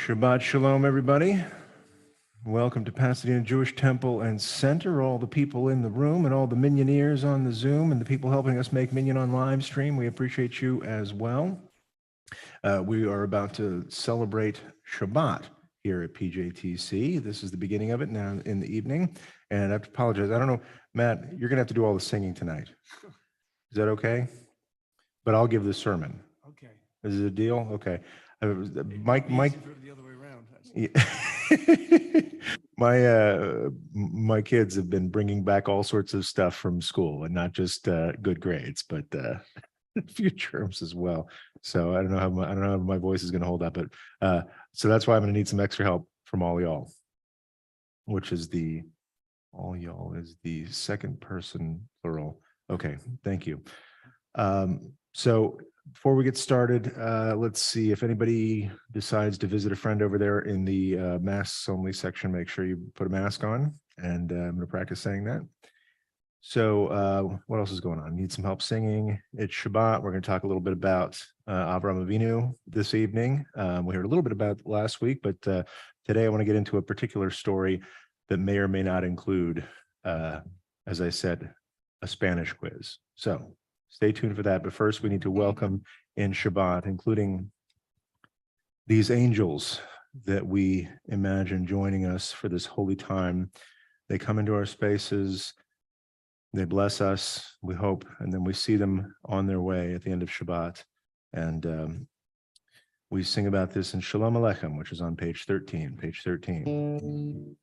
Shabbat Shalom, everybody. Welcome to Pasadena Jewish Temple and Center, all the people in the room and all the Minyoneers on the Zoom and the people helping us make Minyan on live stream. We appreciate you as well. We are about to celebrate Shabbat here at PJTC. This is the beginning of it now in the evening. And I have to apologize. I don't know, Matt, you're going to have to do all the singing tonight. Is that okay? But I'll give the sermon. Okay. Is it a deal? Okay. Mike. The other way around. Yeah. My kids have been bringing back all sorts of stuff from school, and not just good grades, but a few germs as well. So I don't know how my voice is going to hold up, but so that's why I'm going to need some extra help from all y'all, which is all y'all is the second person plural. Okay, thank you. So before we get started, let's see if anybody decides to visit a friend over there in the masks only section. Make sure you put a mask on, and I'm going to practice saying that. So what else is going on? Need some help singing. It's Shabbat. We're going to talk a little bit about Avraham Avinu this evening. We heard a little bit about it last week, but today I want to get into a particular story that may or may not include, as I said, a Spanish quiz. So stay tuned for that. But first, we need to welcome in Shabbat, including these angels that we imagine joining us for this holy time. They come into our spaces, they bless us, we hope, and then we see them on their way at the end of Shabbat. And we sing about this in Shalom Aleichem, which is on page 13. Page 13.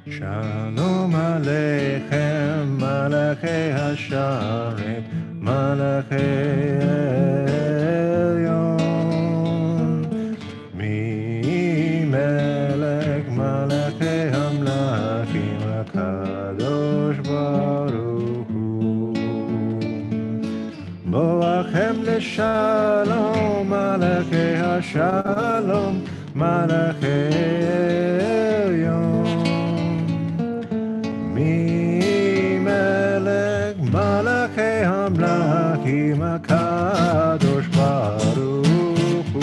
Shalom Aleichem, Malachei Hasharim, Malachei Elyon, Mi-Melech, Malachei Hamlachim, HaKadosh Baruch Hu, Boachem Leshalom, Malachei Hashalom, Malachei Elyon, Mi-Melech, Malachei Hamlachim, HaKadosh Baruch Hu,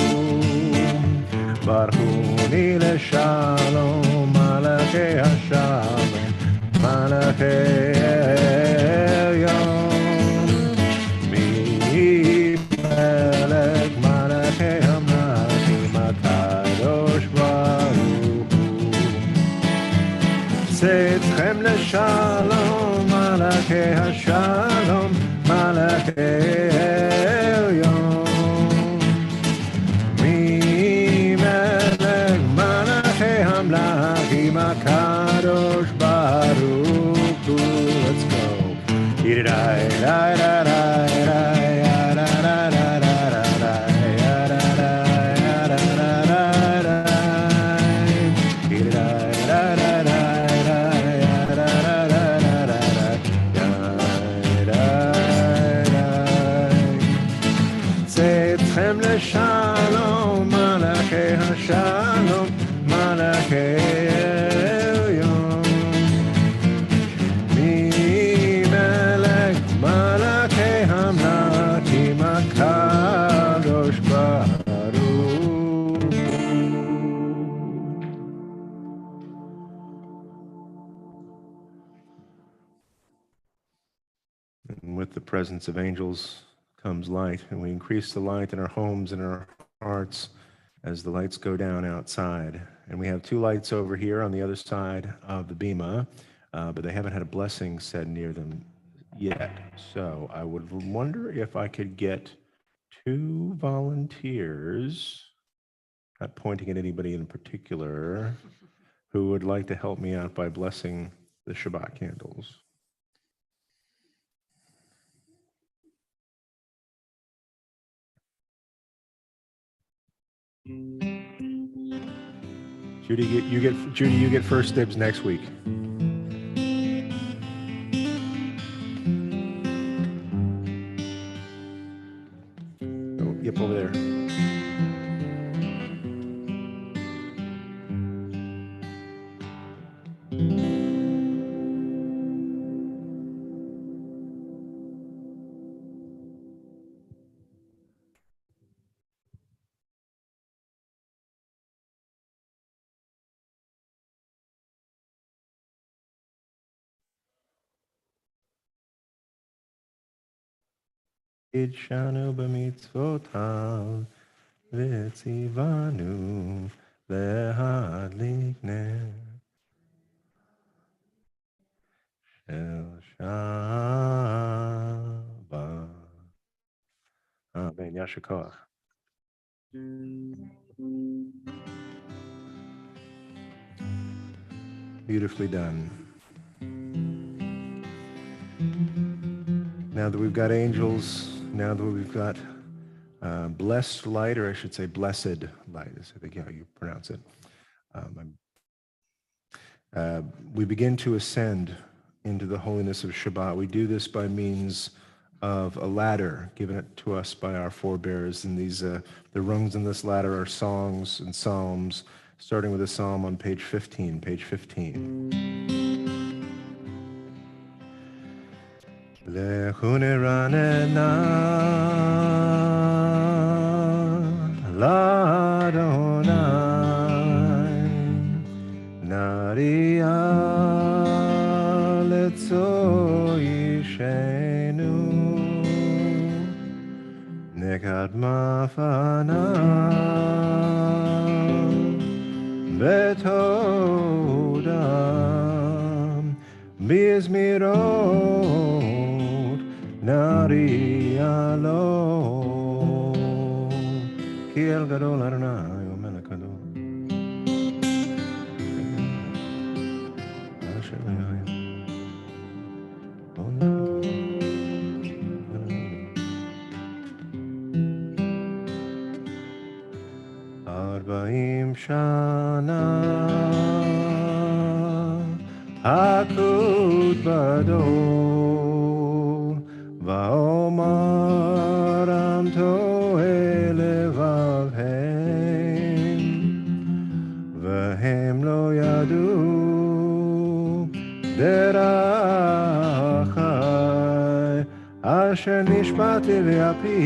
Baruchuni Leshalom, Malachei Hashalom, Malachei Elyon, Mi-Melech, Malachei Hamlachim, HaKadosh Baruch Hu, Tzedchem Leshalom, Malachei Hashalom, Malachei Elyon, Mi-Melech, Malachei Hamlachim, HaKadosh Baruch Hu. Let's go. Tzedchem Leshalom, Malachei Hashalom, Malachei Elyon, Mi-Melech, Malachei Hamlachim, HaKadosh Baruch Hu. And with the presence of angels comes light, and we increase the light in our homes and our hearts as the lights go down outside. And we have two lights over here on the other side of the bima, but they haven't had a blessing said near them yet. So I would wonder if I could get two volunteers, not pointing at anybody in particular, who would like to help me out by blessing the Shabbat candles. Judy, you get first dibs next week. Oh, yep, over there. Idshanu b'mitzvotav v'tzivanu lehadlikner shel Shabbat. Amen. Yasher koach. Beautifully done. Now that we've got angels, now that we've got blessed light, or I should say blessed light, is I think how you pronounce it. We begin to ascend into the holiness of Shabbat. We do this by means of a ladder given it to us by our forebears. And these, the rungs in this ladder are songs and psalms, starting with a psalm on page 15. Page 15. Lechuneranena l'Adonai Naria letzoyishenu nekad mafana betodam bizmirot naria lo kiel gadol Adonai umelech gadol. Arbaim shana hakud badol va'omaram to'e levavhem v'hem lo yadu derachai asher nishbati v'api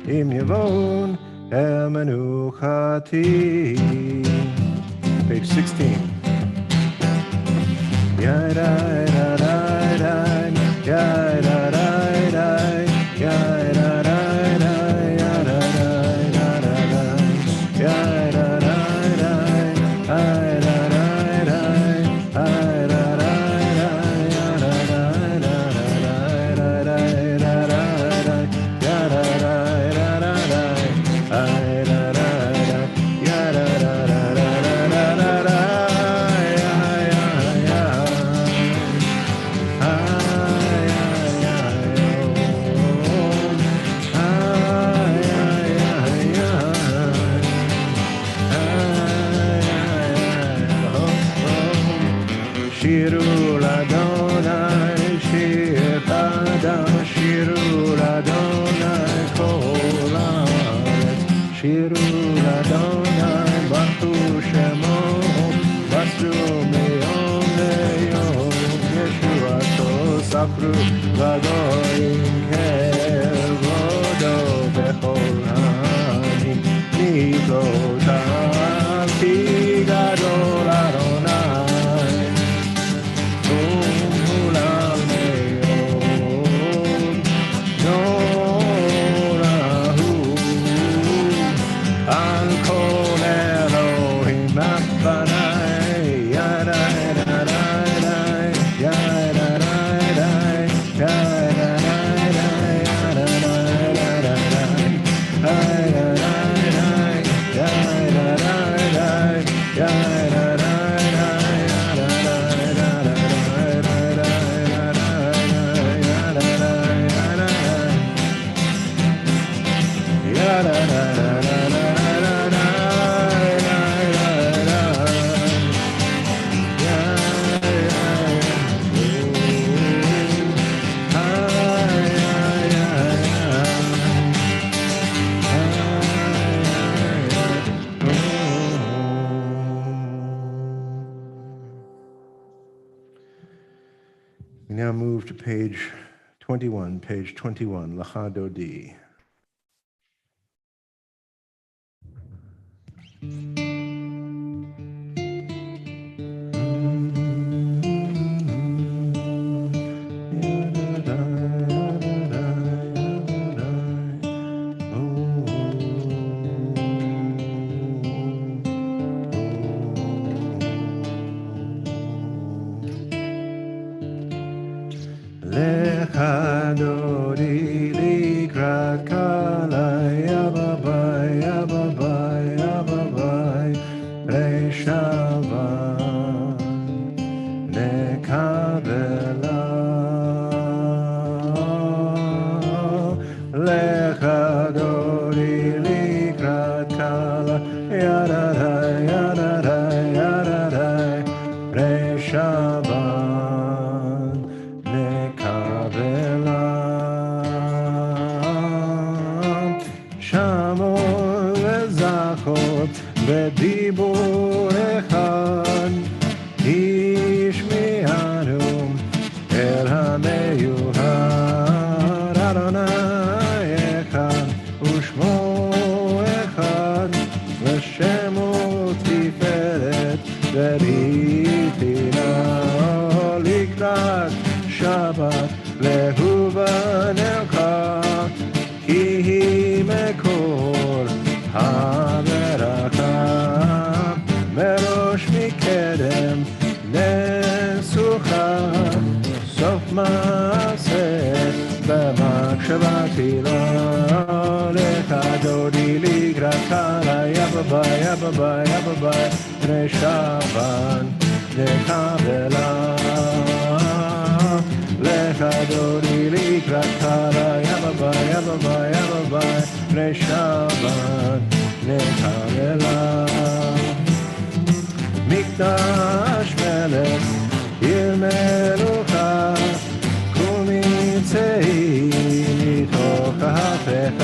im yevon el menuchati. Page 16. Yai-dai-dai-dai-dai, yai-dai-dai-dai, yai-dai-dai-dai, yai-dai-dai-dai, Shiru l'Adonai, shir padam, shiru l'Adonai, kol haaretz. Shiru l'Adonai, baruchu shemo, basru meyom leyom, yeshuato safru v'goyim kevodo bechol ha'amim, miklotav ki gadol Adonai. We now move to page 21, Lacha Dodi. Dodi likrat kalai ababai ababai ababai reshava nekabela lecha dodi likrat kalai yadadai yadadai yadadai reshava בדיבור אחד השמיענו אל המיוחד אדוני אחד ושמו אחד ושמו תפארת וריתינה לקראת שבת להובנך כי היא מקור הברכה מראש מקדם נסוכה סוף מעשה במחשבתי לה לך דודי לקראת קלה יבביי יבביי יבביי נשבן נקבלה לך דודי לקראת קלה יבביי יבביי יבביי נשבן נקבלה מקדש מלך עיר מלוכה קומי צאי מתוך אהבך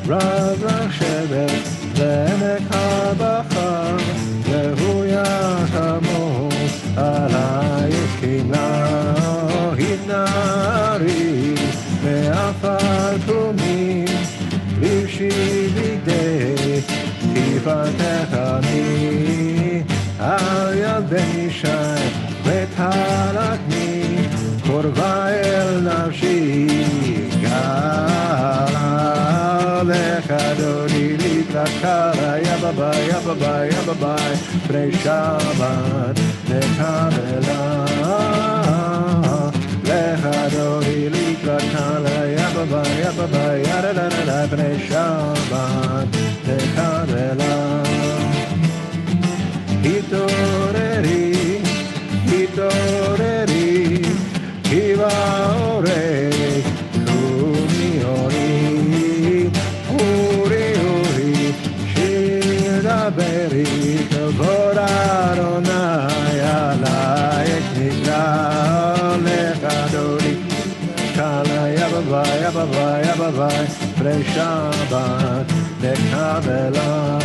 רב לך שבט ועמק הבכה והוא יחמו עלייך קמלה התנערי מעפר קומי לבשי בידי תפארתך אני על ידי שי ותהלכני קורבה אל נפשי גאלה לך דודי לקראת קלה יבביי יבביי יבביי פני שבת נקבלה לך דודי לקראת קלה יבביי יבביי ידדדד פני שבת נקבלה התעוררי התעוררי כי באורך קומי אורי אורי אורי שיר דברי כבוד אדוני עלייך נקרא לך דודי קלה יבביי יבביי יבביי פני שבת נקבלה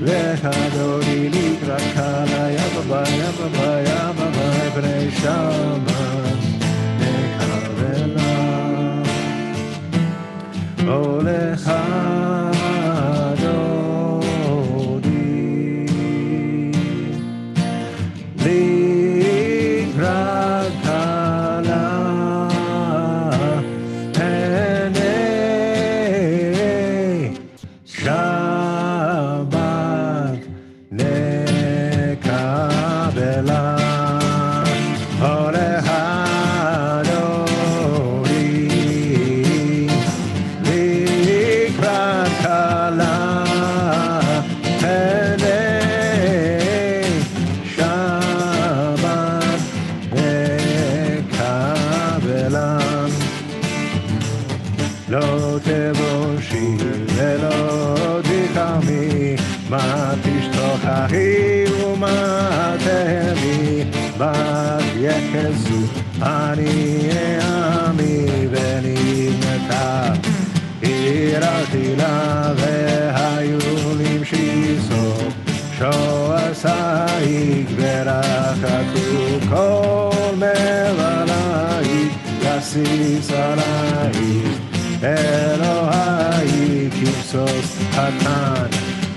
לך דודי לקראת קלה יבביי יבביי יבביי פני שבת נקבלה או לך דודי לקראת קלה פני שבת נקבלה או לך דודי לקראת קלה פני שבת נקבלה לא תבושי ולא תחמי מה תשתוכחי ומה תהמי בת יחזו אני עמי ונבנתה עיר אכילה והיו למשי סוף שועשייך ורחקו כל מבלייך יסיס עלייך אלוהי כבשוס קטן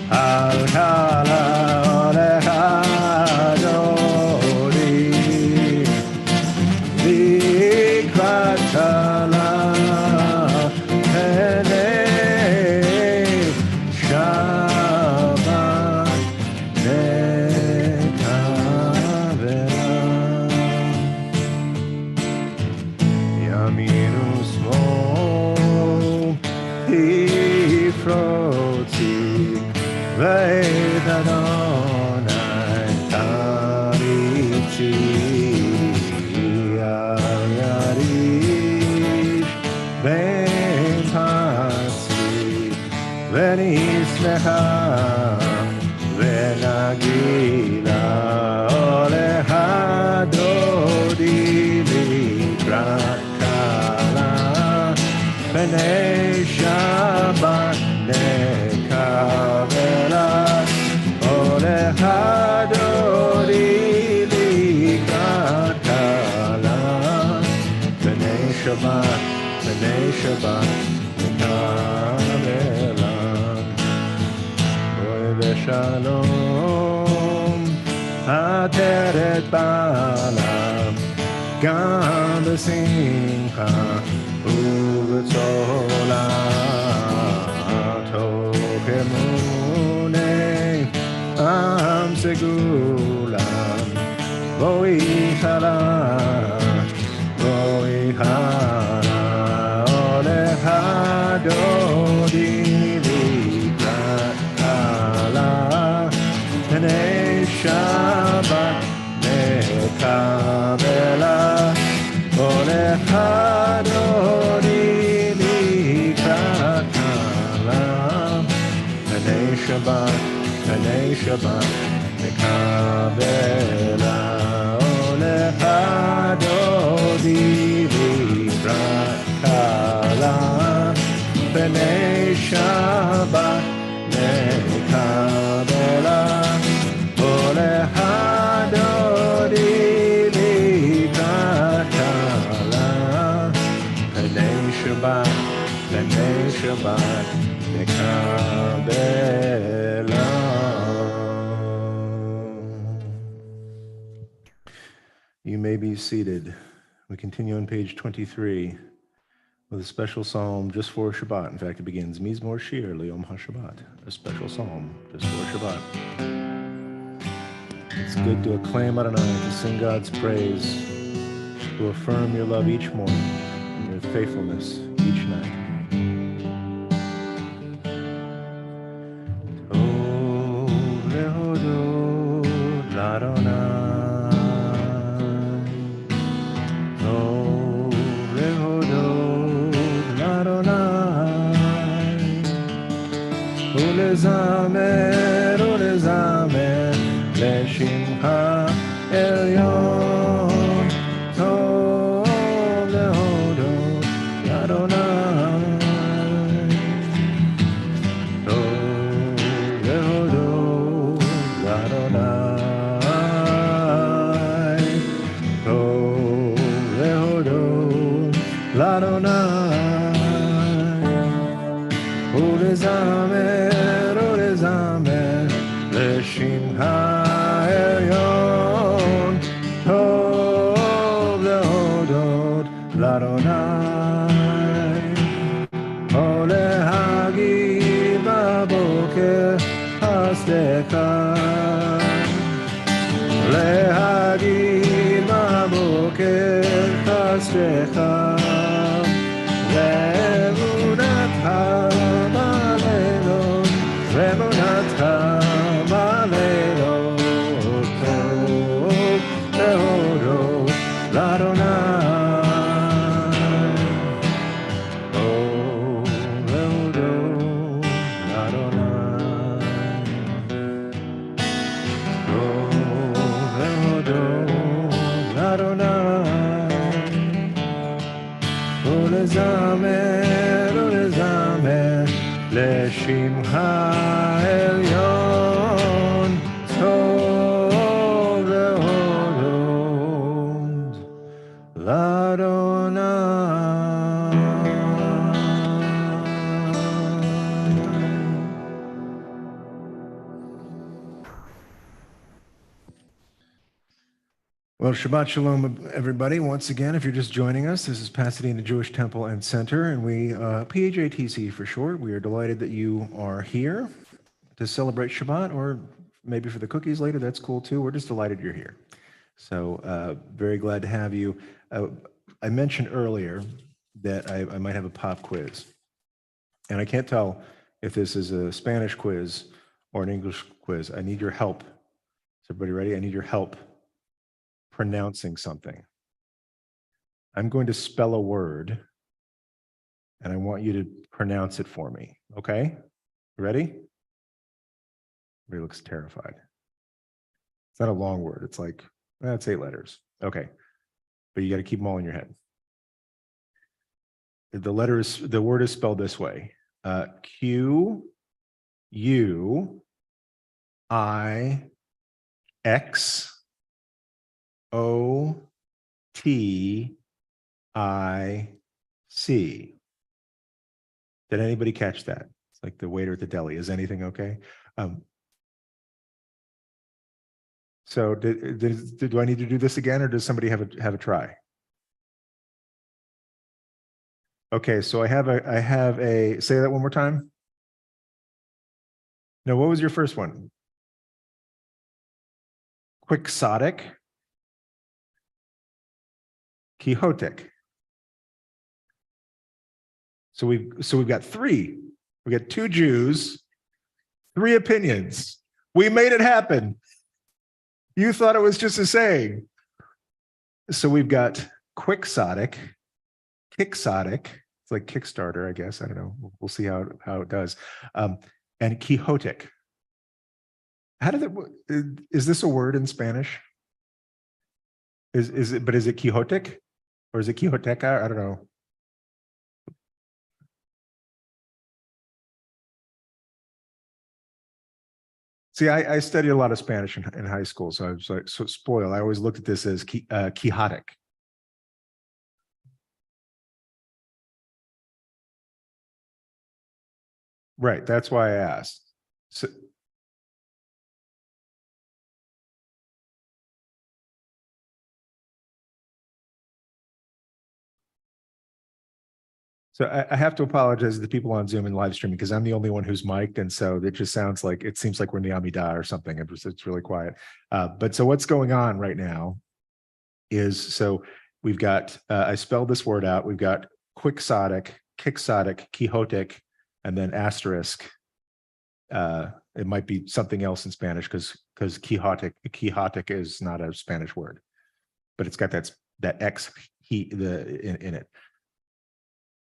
על קלה הולך דודי לקראת קלה פני שבת נקבלה יריש בין פצי ונשמחה ונגילה עולה הדודי לקראת קלה פני שבת נקבלה עולה הדודי לקראת קלה פני שבת נקבלה בואי ושלום עטרת בעלה גם בשמחה ובצולה תוך אמוני עם סגולה בואי חלה עולה הדודי לקראת קלה פני שבת נקבלה עולה הדודי לקראת קלה פני שבת נקבלה עולה הדודי לקראת קלה פני שבת נקבלה עולה הדודי לקראת קלה פני שבת נקבלה. You may be seated. We continue on page 23 with a special psalm just for Shabbat. In fact, it begins Mizmor Shir L'Yom HaShabbat, a special psalm just for Shabbat. It's good to acclaim Adonai, to sing God's praise, to affirm your love each morning and your faithfulness each night. Tov lehodot l'Adonai. ולזמר לשמך עליון טוב להודות לאדוני טוב להודות לאדוני טוב להודות לאדוני ולזמר לשמך עליון טוב להודות לאדוני או להגיד בבוקר חסדך להגיד בבוקר חסדך ואמונתך בלילות ואמונתך ולזמר לשמך עליון טוב להודות לאדוני. Well, Shabbat Shalom, everybody. Once again, if you're just joining us, this is Pasadena Jewish Temple and Center, and we, PHATC for short, we are delighted that you are here to celebrate Shabbat, or maybe for the cookies later, that's cool too. We're just delighted you're here. So very glad to have you. I mentioned earlier that I might have a pop quiz, and I can't tell if this is a Spanish quiz or an English quiz. I need your help. Is everybody ready? I need your help pronouncing something. I'm going to spell a word, and I want you to pronounce it for me. Okay? Ready? Everybody looks terrified. It's not a long word. It's like, it's 8 letters. Okay. But you got to keep them all in your head. The word is spelled this way. Q, U, I, X, O, T, I, C. Did anybody catch that? It's like the waiter at the deli. Is anything okay? So do I need to do this again, or does somebody have a try? Okay, so I have a say that one more time. No, what was your first one? Quixotic. Quixotic. So we've got 3. We got 2 Jews, 3 opinions. We made it happen. You thought it was just a saying. So we've got quixotic, quixotic. It's like Kickstarter, I guess. I don't know. We'll see how it does. And Quixotic. Is this a word in Spanish? Is it Quixotic? Or is it Quixoteca? I don't know. See, I studied a lot of Spanish in high school, so I was like so spoiled. I always looked at this as Quixotic. Right, that's why I asked. So I have to apologize to the people on Zoom and live streaming because I'm the only one who's mic'd, and so it just sounds like it seems like we're in the Amida or something. It's really quiet. But so what's going on right now is so we've got I spelled this word out. We've got quixotic, quixotic, quixotic, and then asterisk. It might be something else in Spanish because quixotic is not a Spanish word, but it's got that X in it.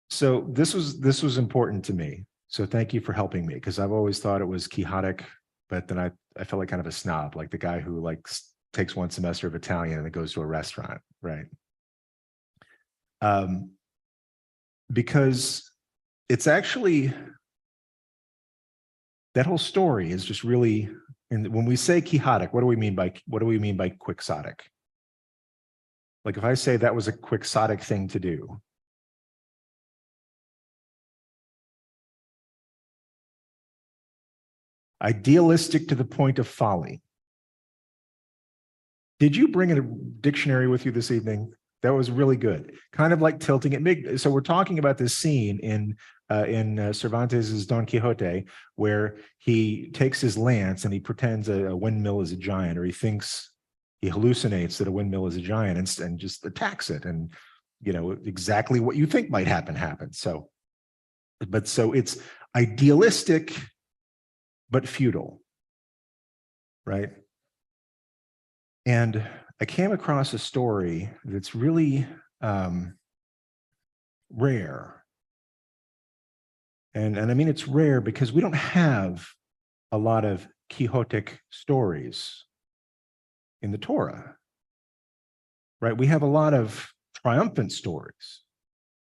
So this was important to me. So thank you for helping me, because I've always thought it was quixotic, but then I felt like kind of a snob, like the guy who like takes 1 semester of Italian and then goes to a restaurant, right? Because it's actually that whole story is just really, and when we say quixotic, what do we mean by quixotic? Like if I say that was a quixotic thing to do, idealistic to the point of folly. Did you bring a dictionary with you this evening? That was really good. Kind of like tilting it. So we're talking about this scene in Cervantes' Don Quixote, where he takes his lance and he pretends a windmill is a giant, or he hallucinates that a windmill is a giant and just attacks it. And, exactly what you think might happen. So it's idealistic, but futile, right? And I came across a story that's really rare. And I mean, it's rare because we don't have a lot of Quixotic stories in the Torah, right? We have a lot of triumphant stories,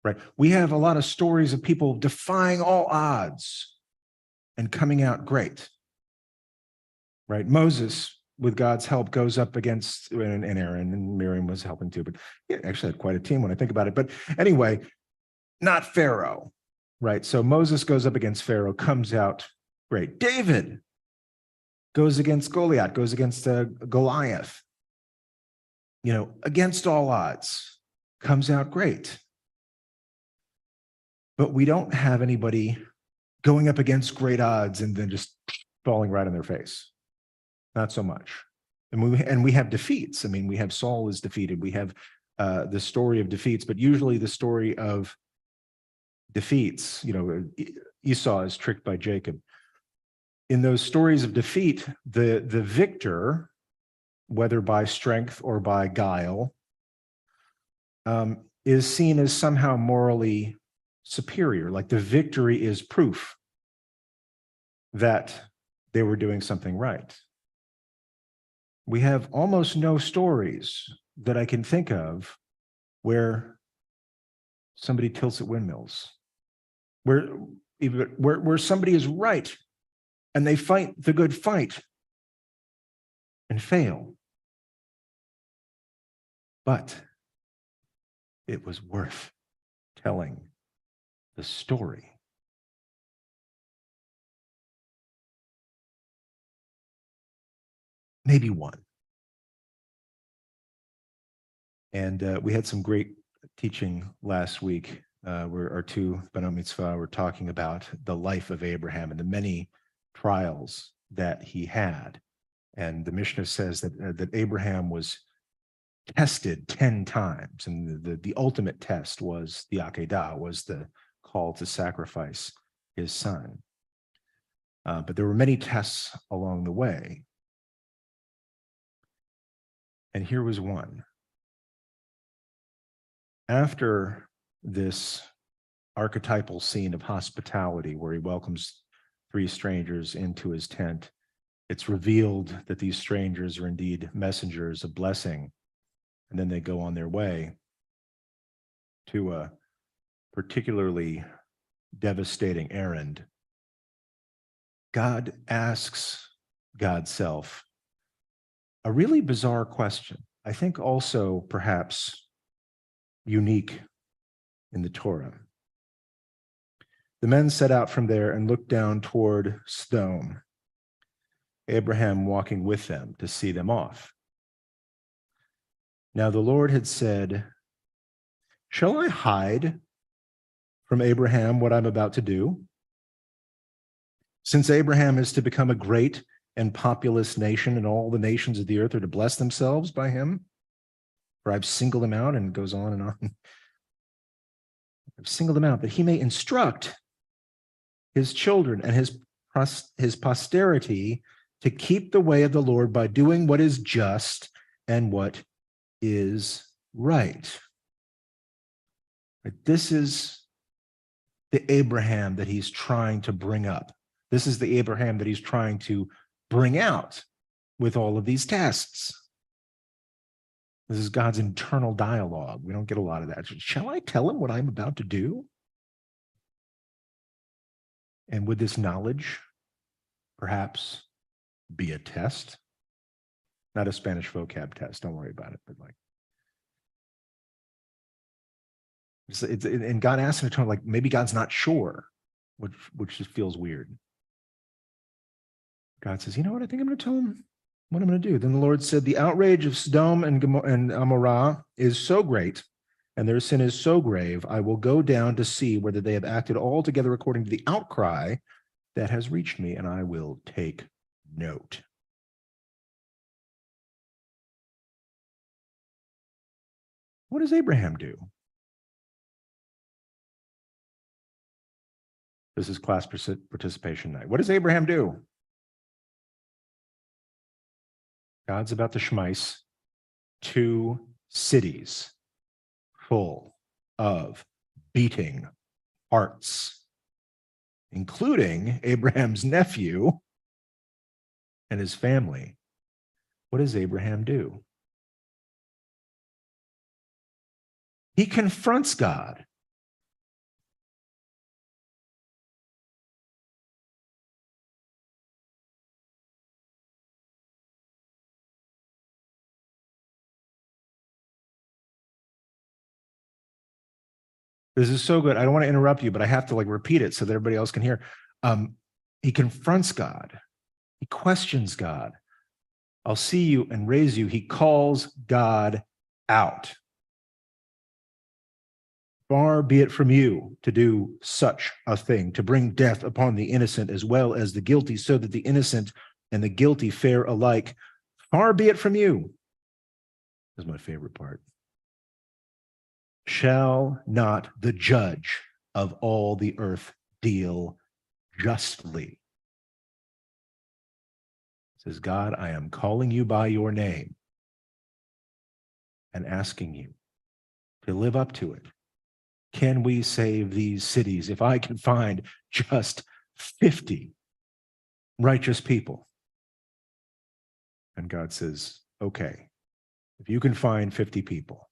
right? We have a lot of stories of people defying all odds and coming out great, right? Moses, with God's help, goes up against, and Aaron and Miriam was helping too, but he actually had quite a team when I think about it. But anyway, not Pharaoh, right? So Moses goes up against Pharaoh, comes out great. David goes against Goliath, goes against Goliath, against all odds, comes out great. But we don't have anybody going up against great odds and then just falling right on their face. Not so much. And we have defeats. I mean, we have Saul is defeated. We have the story of defeats, but usually the story of defeats, Esau is tricked by Jacob. In those stories of defeat, the victor whether by strength or by guile, is seen as somehow morally superior, like the victory is proof that they were doing something right. We have almost no stories that I can think of where somebody tilts at windmills, where somebody is right and they fight the good fight and fail. But it was worth telling the story. Maybe one. And we had some great teaching last week where our two B'nai Mitzvah were talking about the life of Abraham and the many trials that he had. And the Mishnah says that Abraham was tested 10 times. And the ultimate test was the Akedah, was the call to sacrifice his son. But there were many tests along the way. And here was one. After this archetypal scene of hospitality where he welcomes 3 strangers into his tent, it's revealed that these strangers are indeed messengers of blessing. And then they go on their way to a particularly devastating errand. God asks God's self a really bizarre question. I think also perhaps unique in the Torah. The men set out from there and looked down toward Sodom, Abraham walking with them to see them off. Now the Lord had said, "Shall I hide from Abraham what I'm about to do? Since Abraham is to become a great and populous nation, and all the nations of the earth are to bless themselves by him, for I've singled him out," and goes on and on. "I've singled him out that he may instruct his children and his posterity to keep the way of the Lord by doing what is just and what is right." This is the Abraham that he's trying to bring up. This is the Abraham that he's trying to bring out with all of these tests. This is God's internal dialogue. We don't get a lot of that. Shall I tell him what I'm about to do? And would this knowledge perhaps be a test? Not a Spanish vocab test, don't worry about it, but like, and God asks in a tone like maybe God's not sure, which just feels weird. God says, "You know what? I think I'm going to tell him what I'm going to do." Then the Lord said, "The outrage of Sodom and Amorah is so great, and their sin is so grave, I will go down to see whether they have acted altogether according to the outcry that has reached me, and I will take note." What does Abraham do? This is class participation night. What does Abraham do? God's about to schmeiss 2 cities full of beating hearts, including Abraham's nephew and his family. What does Abraham do? He confronts God. This is so good. I don't want to interrupt you, but I have to repeat it so that everybody else can hear. He confronts God. He questions God. "I'll see you and raise you." He calls God out. "Far be it from you to do such a thing, to bring death upon the innocent as well as the guilty, so that the innocent and the guilty fare alike. Far be it from you." This is my favorite part. "Shall not the judge of all the earth deal justly?" Says God, "I am calling you by your name. and asking you to live up to it. Can we save these cities if I can find just 50 righteous people? And God says, okay, if you can find 50 people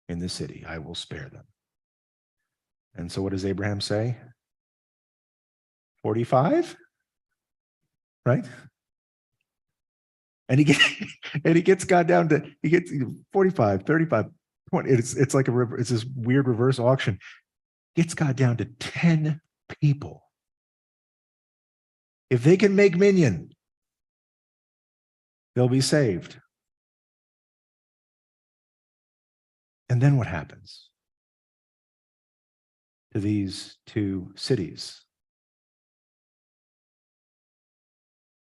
in the city, I will spare them. And so what does Abraham say? 45? Right? And he gets God down to, he gets 45, 35, 20. It's like it's this weird reverse auction. Gets God down to 10 people. If they can make minyan, they'll be saved. And then what happens to these two cities?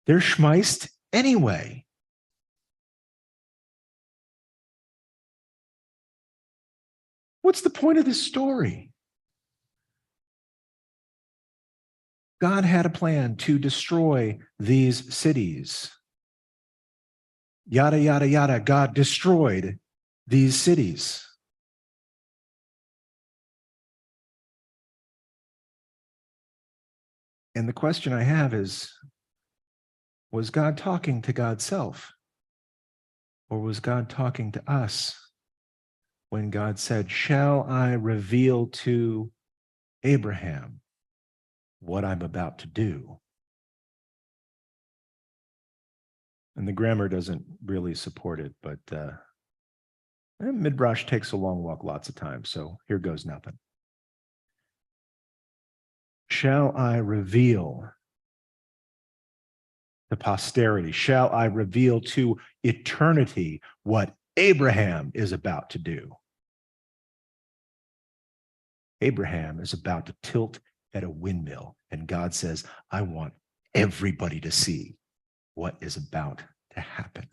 They're schmeiced anyway. What's the point of this story? God had a plan to destroy these cities. Yada, yada, yada. God destroyed these cities. And the question I have is, was God talking to God's self? Or was God talking to us when God said, shall I reveal to Abraham what I'm about to do? And the grammar doesn't really support it, but Midrash takes a long walk lots of times, so here goes nothing. Shall I reveal to posterity? Shall I reveal to eternity what Abraham is about to do? Abraham is about to tilt at a windmill, and God says, I want everybody to see what is about to happen.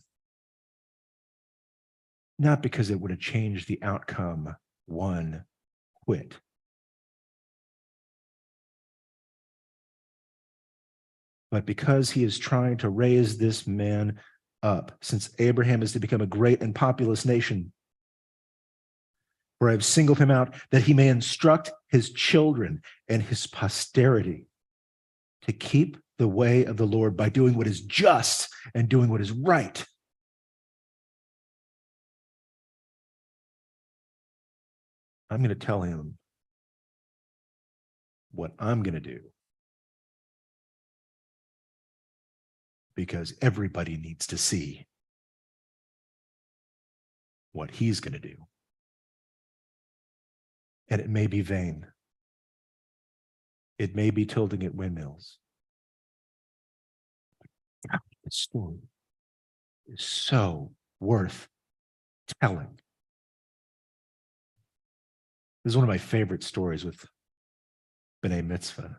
Not because it would have changed the outcome one whit. But because he is trying to raise this man up, since Abraham is to become a great and populous nation, for I have singled him out that he may instruct his children and his posterity to keep the way of the Lord by doing what is just and doing what is right. I'm going to tell him what I'm going to do, because everybody needs to see what he's going to do. And it may be vain. It may be tilting at windmills. The story is so worth telling. This is one of my favorite stories with B'nai Mitzvah.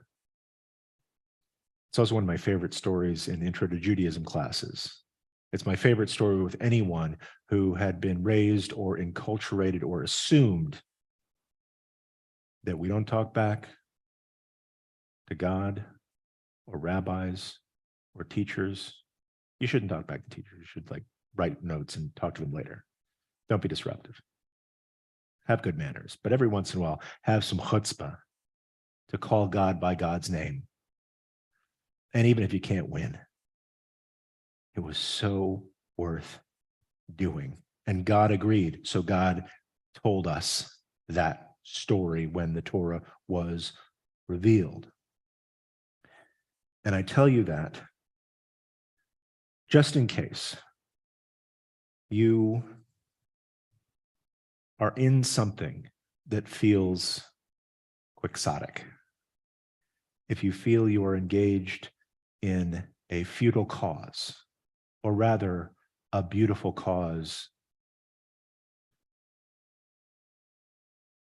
It's also one of my favorite stories in Intro to Judaism classes. It's my favorite story with anyone who had been raised or enculturated or assumed that we don't talk back to God or rabbis or teachers. You shouldn't talk back to teachers. You should write notes and talk to them later. Don't be disruptive. Have good manners, but every once in a while, have some chutzpah to call God by God's name. And even if you can't win, it was so worth doing. And God agreed. So God told us that story when the Torah was revealed. And I tell you that just in case you are in something that feels quixotic, if you feel you are engaged in a futile cause, or rather a beautiful cause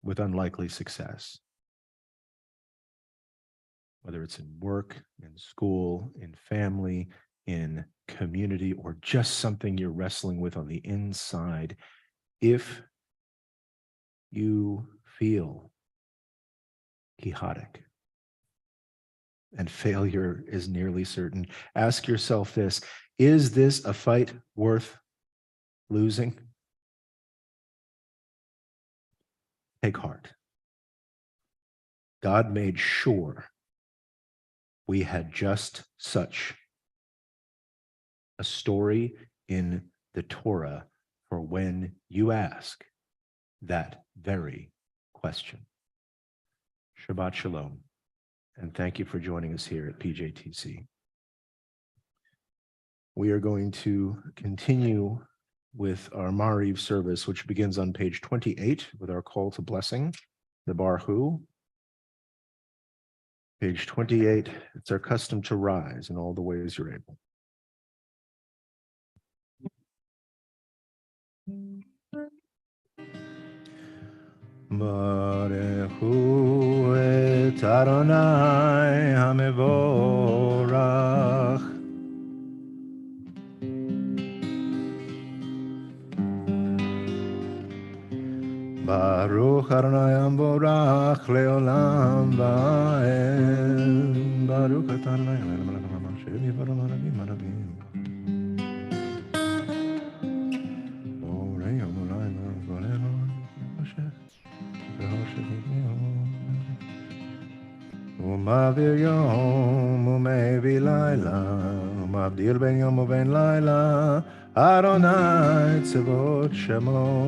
with unlikely success, whether it's in work, in school, in family, in community, or just something you're wrestling with on the inside, if you feel quixotic and failure is nearly certain, ask yourself this: is this a fight worth losing? take heart. God made sure we had just such a story in the Torah for when you ask that very question. Shabbat Shalom, and thank you for joining us here at PJTC. We are going to continue with our Mariv service, which begins on page 28 with our call to blessing, the Barhu. Page 28, it's our custom to rise in all the ways you're able. Barechu et Adonai HaMevorach. Baruch Adonai HaMevorach Leolam Va'ed. Baruch Adonai HaMevorach. ומעביר יום ומביא לילה, ומבדיל בין יום ובין לילה, אדוני צבאות שמו.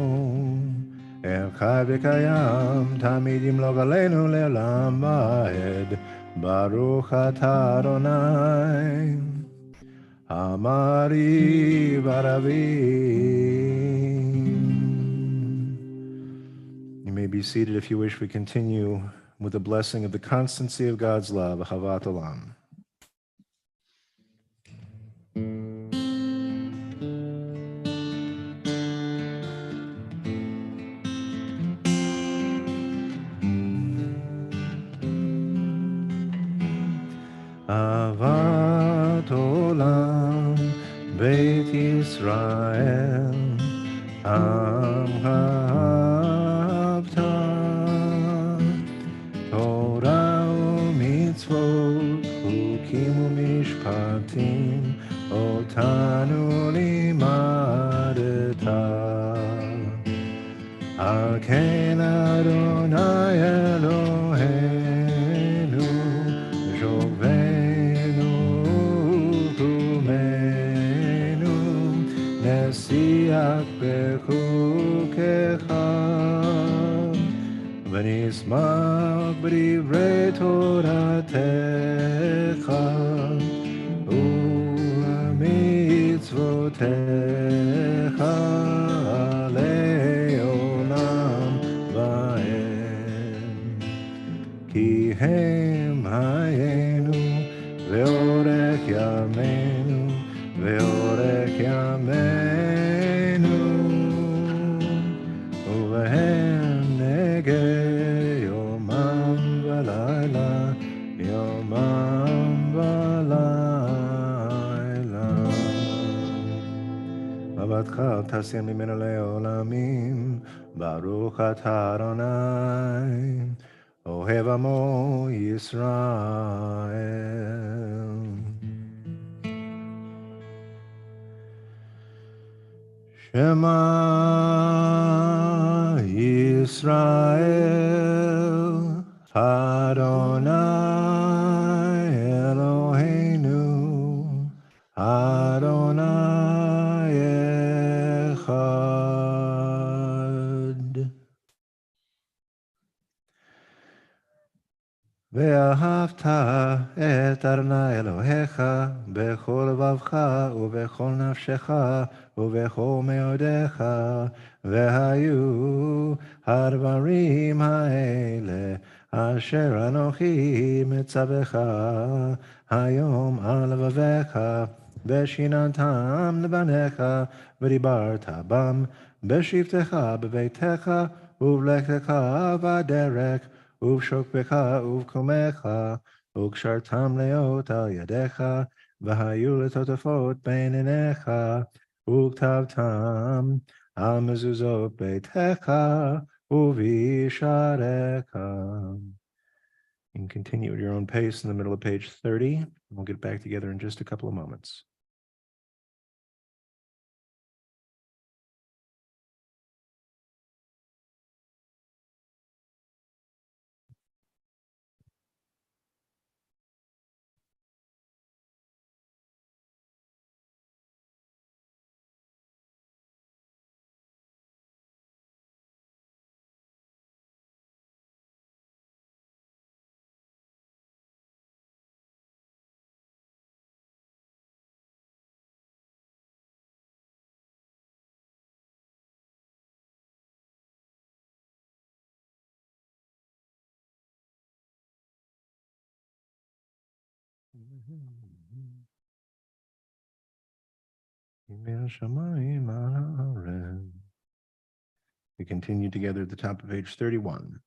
חי וקיים, תמיד ימלוך עלינו לעולם ועד. ברוך אתה אדוני, המריב ערבים. You may be seated if you wish. We continue with the blessing of the constancy of God's love, Havat Olam. Havat Olam, Beit Yisrael, Amcha חוקים ומשפטים אותנו לימדת. על כן אדוני אלוהינו שוכבנו וקומנו נשיח בחוקיך ונשמח בדברי תורתך ומצוותיך לעולם ועד. כי הם היינו ואורך ימינו ואורך ימינו ובהם נגד יומם ולילה, יומם ולילה. מבטך אל תסיר ממנו לעולמים, ברוך אתה אדוני, אוהב עמו ישראל. Shema Yisrael, Adonai Eloheinu, Adonai Echad. ואהבת את אדוני אלוהיך בכל לבבך ובכל נפשך ובכל מאודיך, והיו הדברים האלה אשר אנוכי מצווך היום על לבביך, ושיננתם לבניך, ודיברת בם בשבתך בביתך ובלכתך בדרך, ובשוכבך ובקומך, וקשרתם להיות על ידיך, והיו לטוטפות בין עיניך, וכתבתם על מזוזות ביתך ובשעריך. You can continue at your own pace in the middle of page 30. We'll get back together in just a couple of moments. We continue together at the top of page 31.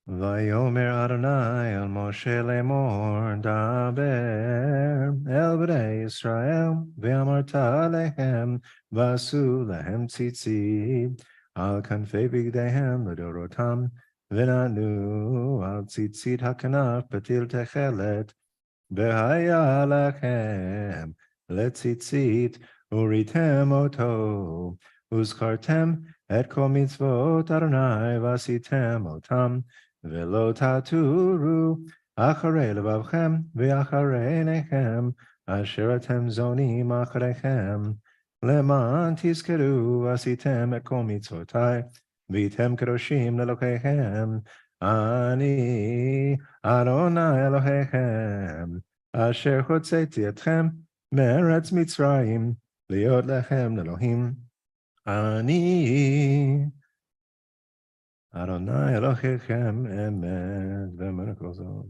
Vayomer Adonai el Moshe lemor daber el bnei Yisrael ve'amarta alehem vasu lehem tzitzit al kanfei bigdehem ledorotam v'nanu al tzitzit hakanaf patil techelet v'haya lachem letzitzit uritem oto uzkartem et kol mitzvot Adonai vasitem otam Velo taturu acharei levavchem ve'acharei nechem asher atem zonim acharechem leman tizkeru asitem et kol mitzvotai v'item kadoshim lelokechem ani Adonai Elohechem asher hotzeti etchem me'eretz Mitzrayim liot lechem Elohim ani Adonai Elohechem emet v'menakol zon.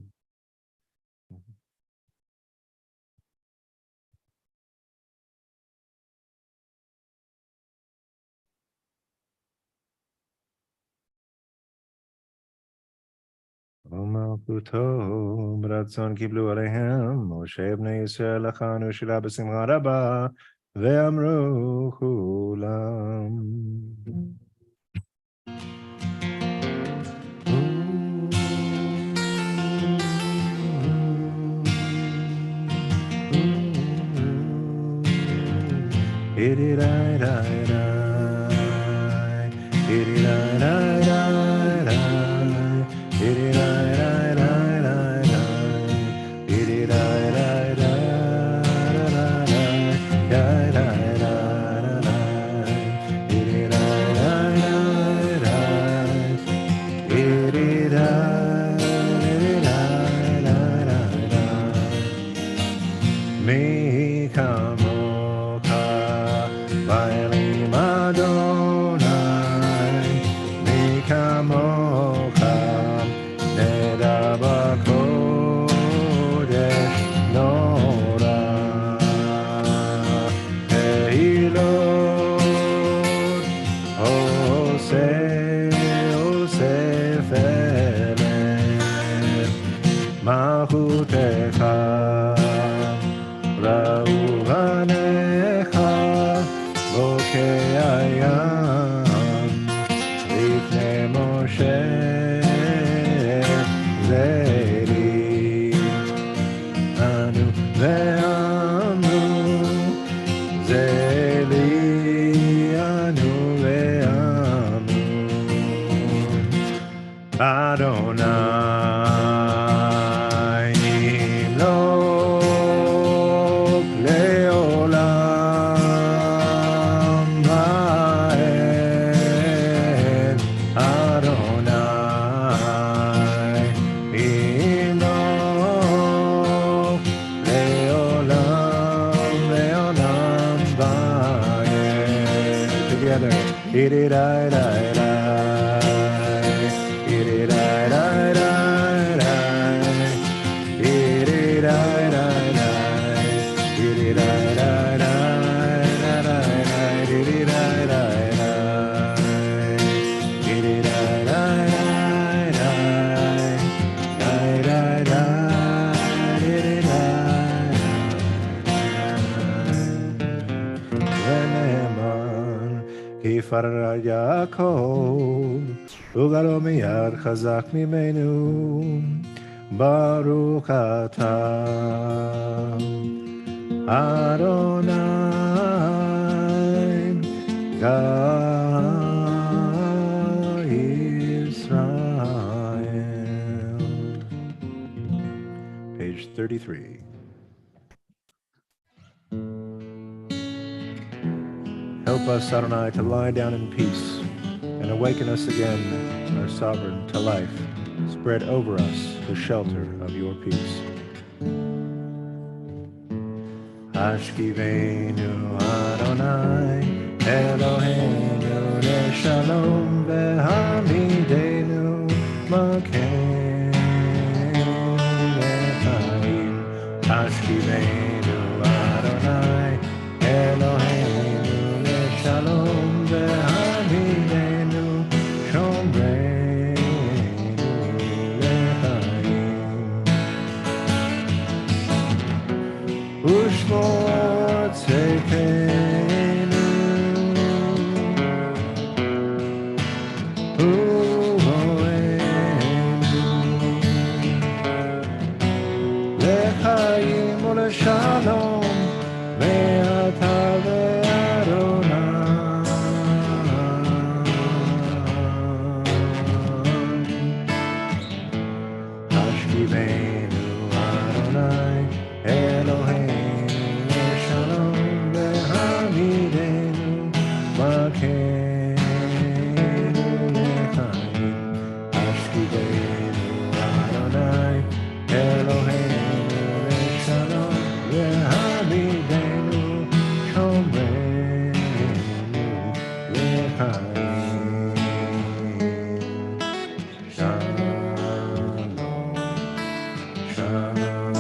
Malchuto b'ratzon kiblu aleihem Moshe bnei Yisrael lachanu shila b'simcha rabba ve'amru chulam. Ugalo miyad chazak mimenu Baruch atah Adonai God Israel. Page 33. Help us, Adonai, to lie down in peace and awaken us again, our sovereign, to life. Spread over us the shelter of your peace. Ashkivenu Adonai, Eloheinu Neshalom Vehamidenu Maken Echaim. לחיים ולשלום, ואתה ואדוני. השכיבנו אדוני אלוהינו לשלום, והעמידנו מלכנו לחיים. השכיבנו אדוני אלוהינו לשלום, והעמידנו שומרנו לחיים. Shalom, shalom,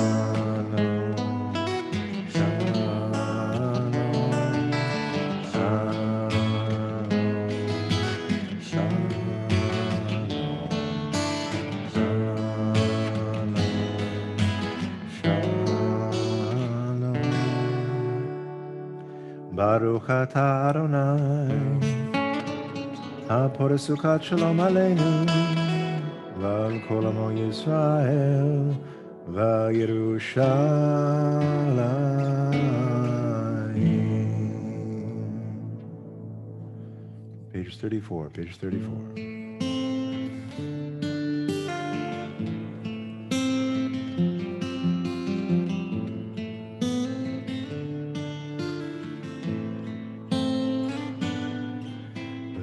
shalom, Baruch atah Adonai, הפורס סוכת שלום עלינו, ועל כל עמו ישראל, וירושלים. Page 34, page 34.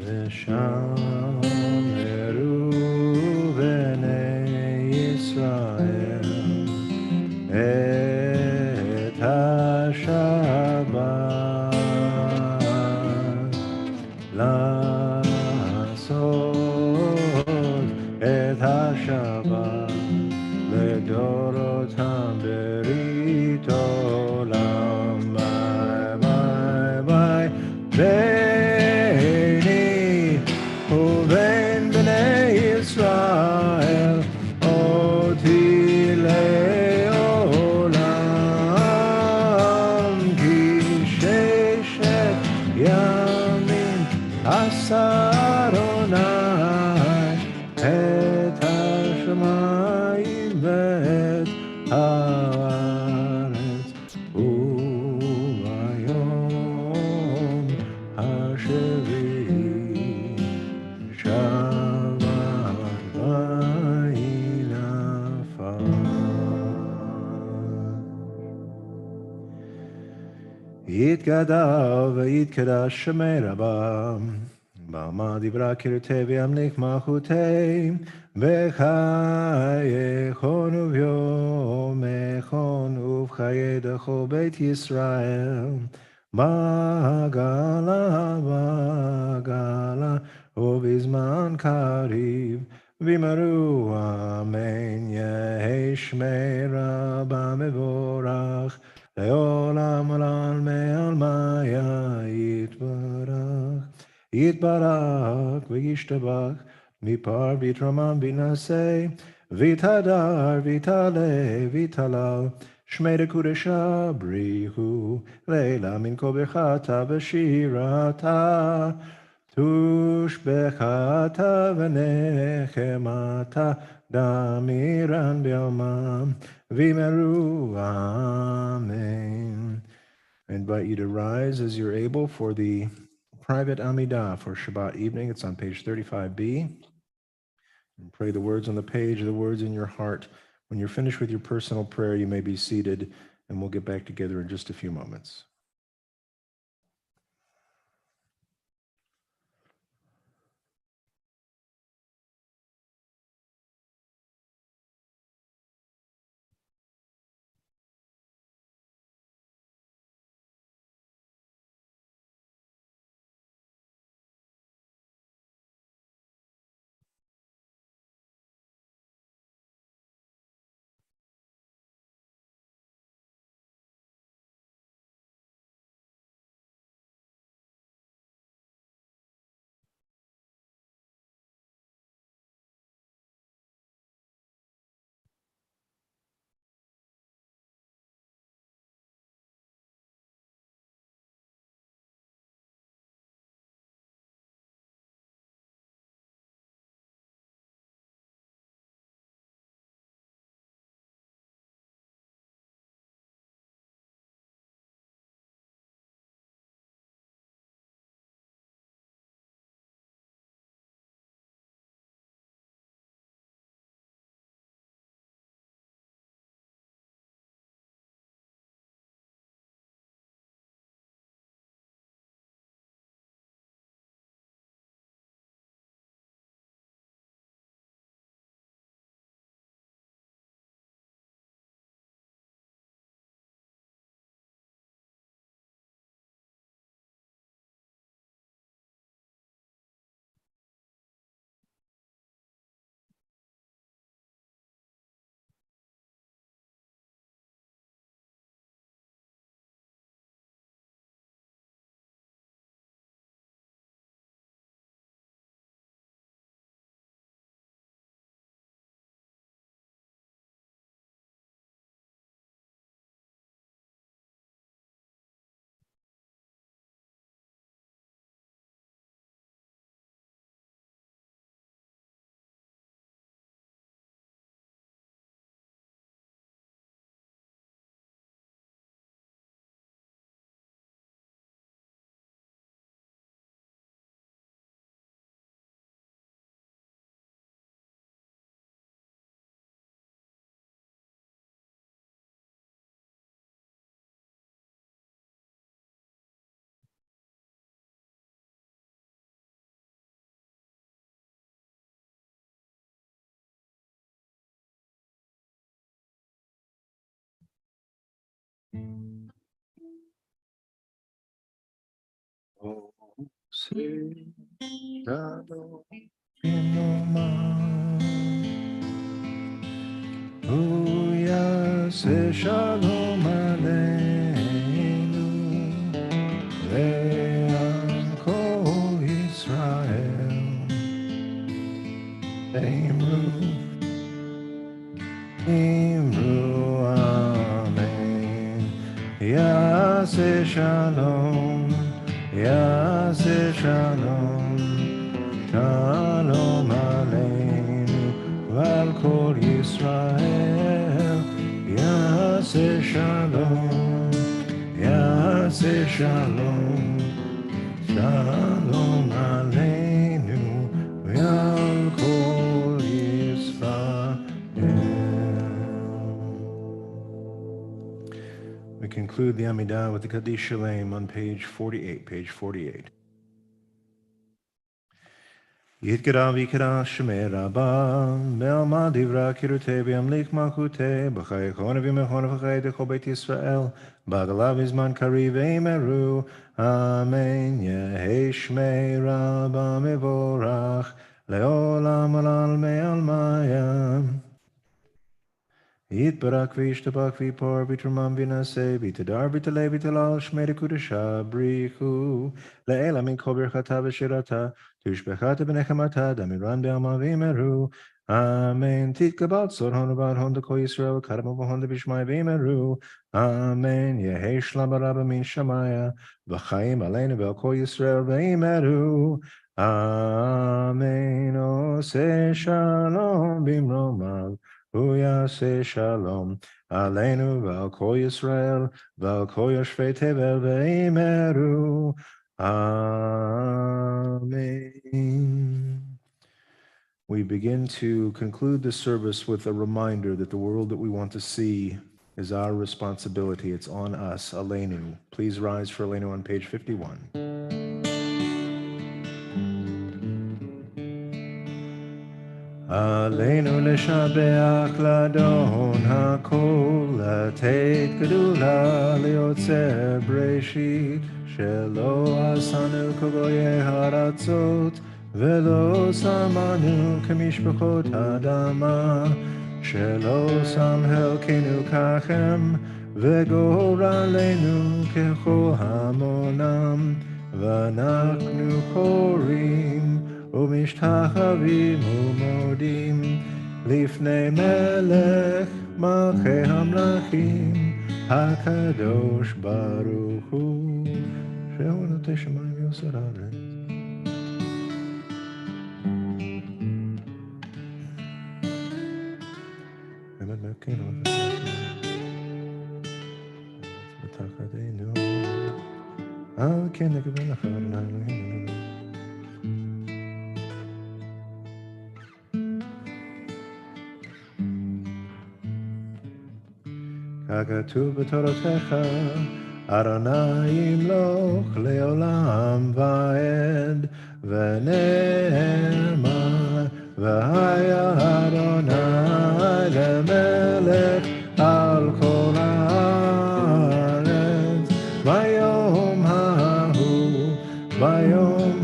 ושמרו בני ישראל את השבת, לעשות את השבת לדורותם ברית עולם. ביי ביי ביני ובין בני ישראל אותי לעולם, כי ששת ימים עשה אדוני את השמיים ואת הארץ, וביום השביעי שבת ויהי נפש. יתגדל ויתקדש שמי רבה, בעלמא דברה קראתי וימליך מלכותי, בחייכון וביומכון ובחיי דכל בית ישראל, בעגלה בעגלה ובזמן קריב, ואמרו אמן. יהי שמי רבה מבורך לעולם עולם מעלמיה יתברך. יתברך וישתבח מפר ויתרומם וינשא, ויתהדר ויתעלה ויתהלל, שמי לקודשה בריחו לילה מן כל ברכתה ושירתה, תושבחתה ונחמתה דמירן ביומם, ואמרו amen. I invite you to rise as you're able for the private Amidah for Shabbat evening. It's on page 35b. And pray the words on the page, the words in your heart. When you're finished with your personal prayer, you may be seated, and we'll get back together in just a few moments. Oh, say shalom Bimromah. Oh, yeah, say shalom aleinu. Le'am kol Yisrael. Emru, Emru, Amen. Yaseh Shalom, Yaseh Shalom, Shalom Aleinu, Val Kol Yisrael. Yaseh Shalom, Yaseh Shalom, Shalom Aleinu, Val Kol Yisrael. We conclude the Amidah with the Kaddish Shalem on page 48, page 48. Yitkara vikara shemei rabba, me'alma divra kirute v'yamlik malchute, b'chai echon v'yimechon v'chai dechol beit Yisrael, b'agalav izman kari v'emeru, amen, yehi shmei rabba mevorach, le'olam alal me'almayam. Yitbarak v'yishtabak v'yipor v'yitramam v'ynaseh v'yitadar v'ytaleh v'ytalal shmei dekudasha brichu le'ela min kol birchata v'shirata tushbechata v'nechamata damiran be'alma v'yimeru Amen. Titkabat sor hon v'ad hon d'kol Yisrael kadam v'hon d'bishmai v'yimeru Amen. Yehi shlam barabba min shamaya v'chaim aleinu v'al kol Yisrael v'yimeru Amen. Oseh shalom bimromav Yaseh Shalom Aleinu Val Kol Yisrael Val Kol Yoshvei Tevel V'Eimeru Amen. We begin to conclude the service with a reminder that the world that we want to see is our responsibility. It's on us, Aleinu. Please rise for Aleinu on page 51. עלינו לשבח לאדון הכל, לתת גדולה ליוצר בראשית, שלא עשנו כגויי הארצות, ולא שמנו כמשפחות האדמה, שלא שם חלקנו ככם, וגורלנו ככל המונם, ואנחנו קוראים ומשתחווים ומודים לפני מלך מלכי המלכים הקדוש ברוך הוא שהוא נוטה שמיים ויוסר הארץ. באמת מלכנו בתחתינו על כן נקבל לך אדוני אלוהינו ככתוב בתורתך, אדוני ימלוך לעולם ועד, ונאמר, והיה אדוני למלך על כל הארץ, ביום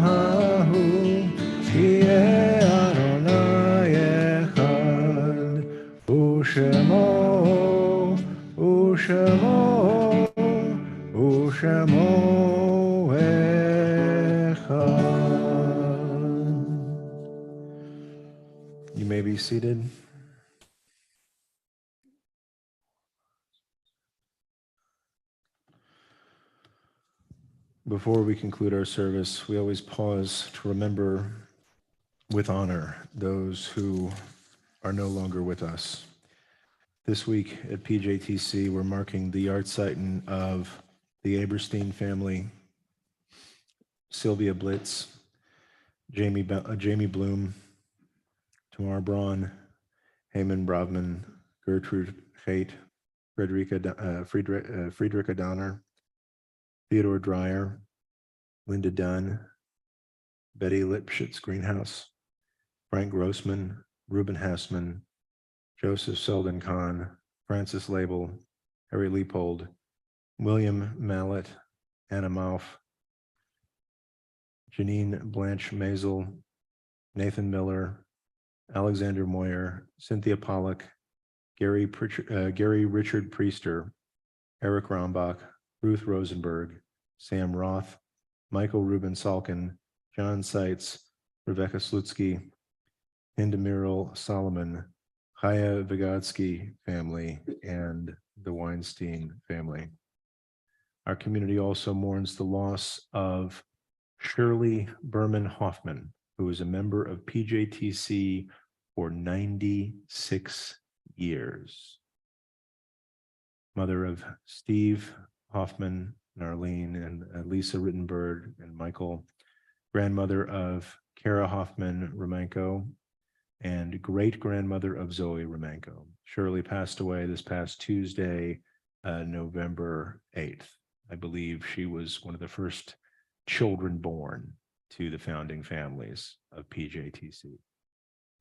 ההוא, יהיה אדוני אחד, ושמו אחד. You may be seated. Before we conclude our service, we always pause to remember with honor those who are no longer with us. This week at PJTC, we're marking the yahrzeit of the Aberstein family, Sylvia Blitz, Jamie Bloom, Tamar Braun, Heyman Bravman, Gertrude Haight, Friedrich Donner, Theodore Dreyer, Linda Dunn, Betty Lipschitz Greenhouse, Frank Grossman, Reuben Hassman, Joseph Selden Kahn, Francis Label, Harry Leopold, William Mallet, Anna Mauff, Janine Blanche Maisel, Nathan Miller, Alexander Moyer, Cynthia Pollock, Gary Richard Priester, Eric Rombach, Ruth Rosenberg, Sam Roth, Michael Ruben Salkin, John Seitz, Rebecca Slutsky, Indamiral Solomon, Chaya Vygotsky family, and the Weinstein family. Our community also mourns the loss of Shirley Berman Hoffman, who is a member of PJTC for 96 years. Mother of Steve Hoffman, Arlene, and Lisa Rittenberg, and Michael. Grandmother of Kara Hoffman Romanko, and great-grandmother of Zoe Romanko. Shirley passed away this past Tuesday, November 8th. I believe she was one of the first children born to the founding families of PJTC.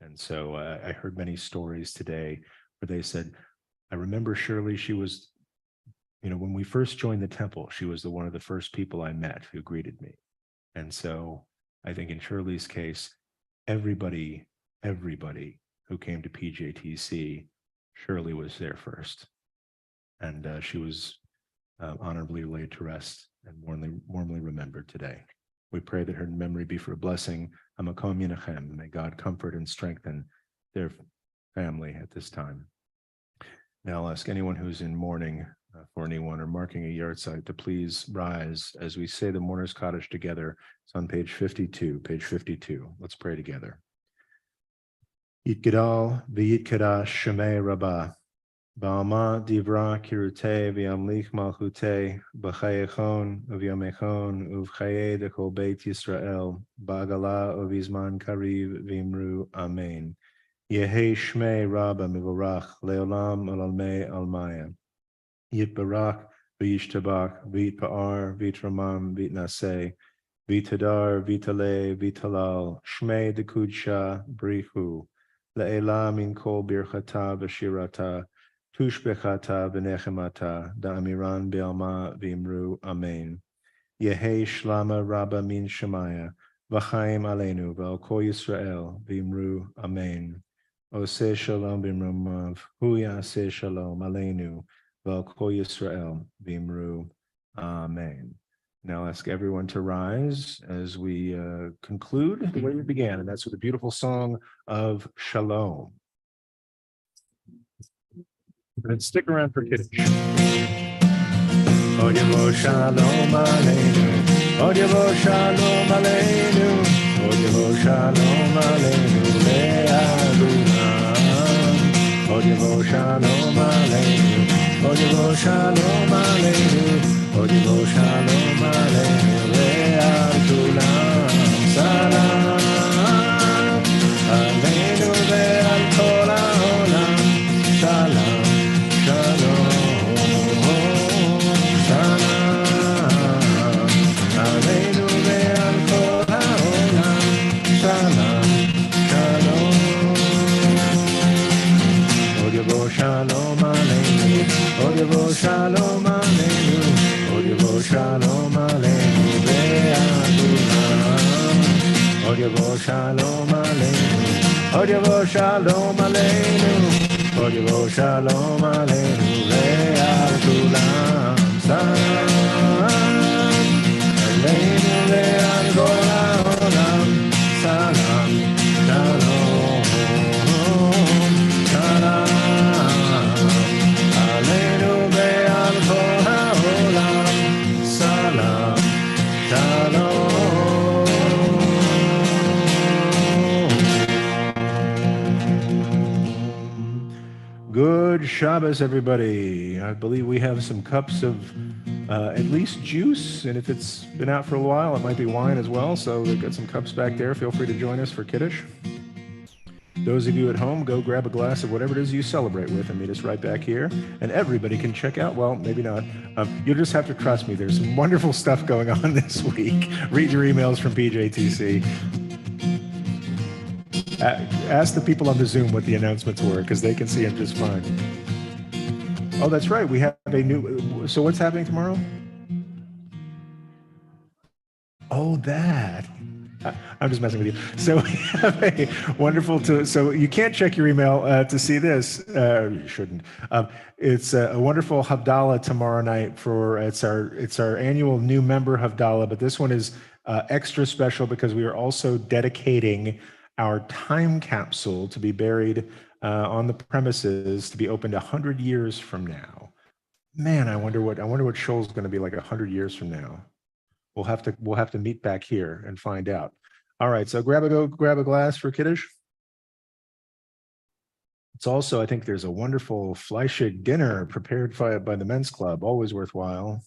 And so I heard many stories today where they said, I remember Shirley, she was, when we first joined the temple, she was one of the first people I met who greeted me. And so I think in Shirley's case, everybody who came to PJTC, Shirley was there first. And she was honorably laid to rest and warmly remembered today. We pray that her memory be for a blessing. Hamakom Yinachem. May God comfort and strengthen their family at this time. Now I'll ask anyone who's in mourning for anyone or marking a yahrzeit to please rise as we say the mourner's cottage together. It's on page 52, page 52. Let's pray together. Yitgadal v'yitkadash shemei rabbah. Ba'alma divra kirute v'yamlich malchute b'chayechon uv'yamechon uv'chaye dekol beit Yisrael ba'agala uv'izman kariv v'imru amen. Yehi shmei rabba mivorach leolam alalmei almaya. Yitbarak v'yishtabak v'yitpa'ar v'yitramam v'yitnaseh v'yitadar v'yitale v'yitalal shmei dekudsha brichu le'ela min kol birchata v'shirata tushbechata v'nechemata da'amiran be'alma v'imru amen. Yehi shlama rabba min shemaya v'chaim aleinu v'al kol Yisrael v'imru amen. Oseh shalom b'imrumav hu yaseh shalom aleinu v'al kol Yisrael v'imru amen. Now I'll ask everyone to rise as we conclude the way we began, and that's with a beautiful song of Shalom. And stick around for Kiddush. Odivo Shalom Aleinu, Odivo Shalom Aleinu, Odivo Shalom Aleinu le'adulam. Odivo Shalom Aleinu, Odivo Shalom Aleinu, Odivo Shalom Aleinu le'adulam. Salam Aleinu ve'al kol ha'olam. Shalom. Shalom Aleinu, Odivo Shalom Aleinu, Odivo Shalom Aleinu ve'adulam. Odivo Shalom Aleinu, Odivo Shalom Aleinu, Odivo Shalom Aleinu ve'adulam. Salam Aleinu ve'al kol ha'olam. Salam Shalom Shalom Aleinu ve'al kol ha'olam. Salam Shalom. Good Shabbos, everybody. I believe we have some cups of at least juice, and if it's been out for a while, it might be wine as well. So we've got some cups back there. Feel free to join us for Kiddush. Those of you at home, go grab a glass of whatever it is you celebrate with and meet us right back here. And everybody can check out, well, maybe not. You'll just have to trust me. There's some wonderful stuff going on this week. Read your emails from PJTC. Ask the people on the Zoom what the announcements were, because they can see them just fine. Oh, that's right. We have a new, so what's happening tomorrow? Oh, that. I'm just messing with you. So we have a wonderful so you can't check your email to see this. You shouldn't. It's a wonderful Havdalah tomorrow night for it's our annual new member Havdalah, but this one is extra special because we are also dedicating our time capsule to be buried on the premises to be opened 100 years from now. Man, I wonder what Shoal's going to be like 100 years from now. We'll have to meet back here and find out. All right, so grab a glass for Kiddush. It's also, I think there's a wonderful Fleischig dinner prepared by the men's club, always worthwhile.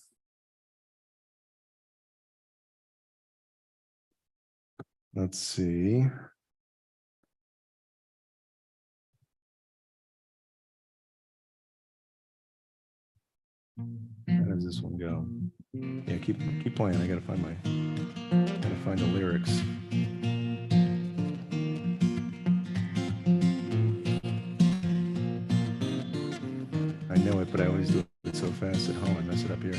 Let's see. How does this one go? Yeah, keep playing. I gotta find the lyrics. I know it, but I always do it so fast at home. I mess it up here.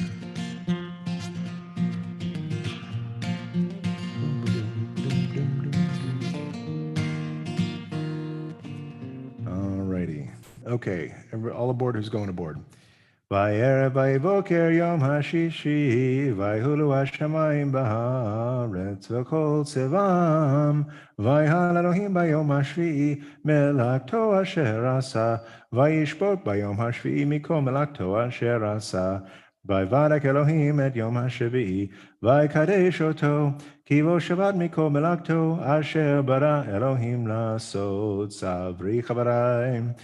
All righty. Okay, all aboard who's going aboard. Va'erev va'boker yom hashishi, va'hulu hashamayim ba'haaretz, v'kol tzevam, va'hal Elohim b'yom hashvi'i, melakto asher asa, va'yishbot b'yom hashvi'i, mikol melakto asher asa, va'vadak Elohim et yom hashavi'i, va'kadesh oto, ki vo shabbat mikol melakto asher bara Elohim lasot, savri chavarayim.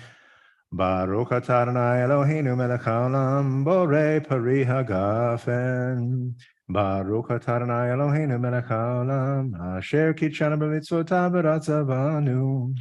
Baruch atah Adonai Eloheinu melech haolam borei pari hagafen. Baruch atah Adonai Eloheinu melech haolam asher kitshanu b'mitzvotav v'ratzavanu.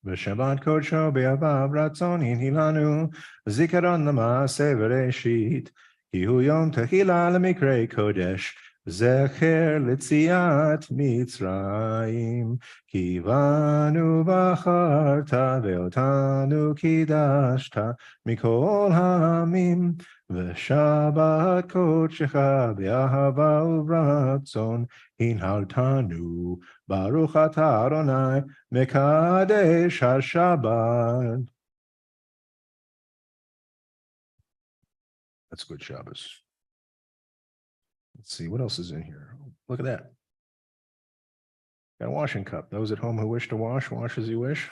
V'shabbat kodsho b'yavav ratzon hinhilanu zikaron l'maaseh v'reshit. Ki hu yom tehila l'mikrei kodesh. Zecher litziat Mitzrayim, Kivanu v'acharta ve'otanu kidashta mikol ha'amim, v'shabbat kodshecha b'ahava u'ratzon hinhaltanu, Baruch atah Adonai mekadesh ha'shabbat. That's good Shabbos. Let's see, what else is in here? Look at that. Got a washing cup. Those at home who wish to wash as you wish.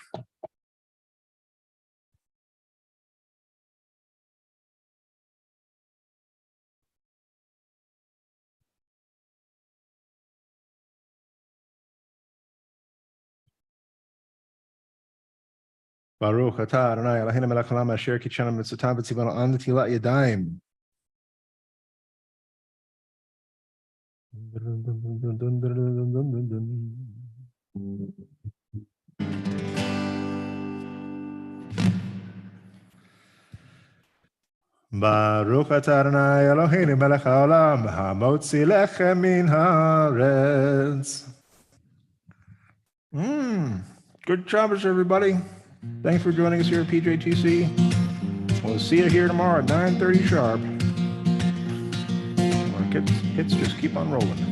Baruch atah Adonai Eloheinu melech haolam asher kitshanu b'mitzvotav v'tzivanu an netilat yadayim. Baruch atah Adonai Eloheinu melech haolam hamotzi lechem min haaretz. Good Shabbos, everybody. Thanks for joining us here at PJTC. We'll see you here tomorrow at 9:30 sharp. Hits just keep on rolling.